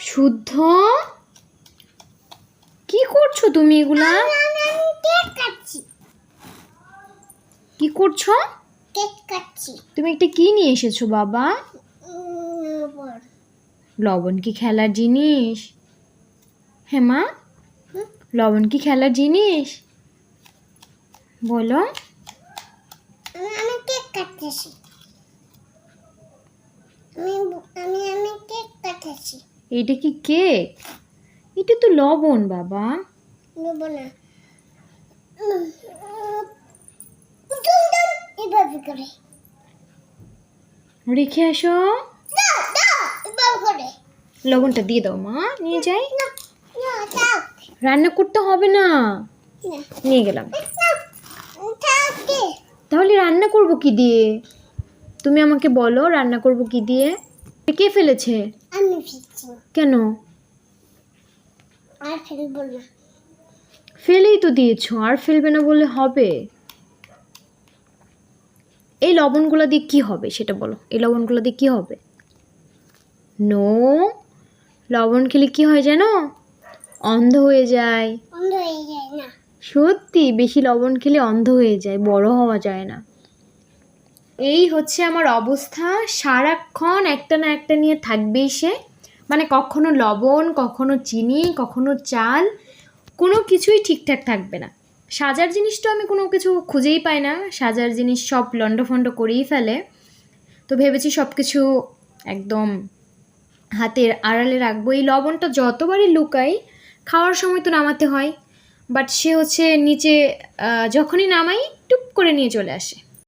শুদ্ধ, কি করছো তুমি এগুলা? কি করছো? তুমি একটা কি নিয়ে এসেছো বাবা? লবণ কি খেলার জিনিস? হ্যাঁ মা, লবণ কি খেলার জিনিস? বলো। আমি কেক কাটতেছি। আমি কেক কাটতেছি। এটা কি কেক? এটা তো লবণ বাবা। নেব না। এভাবে করে রেখে আসো। এভাবে করে লবণটা দিয়ে দাও মা, নিয়ে যাই। না থাক রান্না করতে হবে না, না নিয়ে গেলাম। থাক দে। তাহলে রান্না করব কি দিয়ে? তুমি আমাকে বলো রান্না করব কি দিয়ে? কে ফেলেছে? আমি ফেলছি কেন? আর ফেলবো না। ফেলেই তো দিয়েছো, আর ফেলবে না বললে হবে? এই লবণগুলো দিয়ে কি হবে সেটা বলো। এই লবণগুলো দিয়ে কি হবে? নো, লবণ খেলে কি হয় জানো? অন্ধ হয়ে যায়। বন্ধ হয়ে যায় না। সত্যি, বেশি লবণ খেলে অন্ধ হয়ে যায়, বড় হওয়া যায় না। এই হচ্ছে আমার অবস্থা, সারাক্ষণ একটা না একটা নিয়ে থাকবেই সে। মানে কখনো লবণ, কখনো চিনি, কখনো চাল, কোনো কিছুই ঠিকঠাক থাকবে না। সাজার জিনিস তো আমি কোনো কিছু খুঁজেই পাই না, সাজার জিনিস সব লন্ডভন্ড করেই ফেলে। তো ভেবেছি সব কিছু একদম হাতের আড়ালে রাখবো। এই লবণটা যতবারই লুকাই, খাওয়ার সময় তো নামাতে হয়, বাট সে হচ্ছে নিচে যখনই নামাই টুপ করে নিয়ে চলে আসে।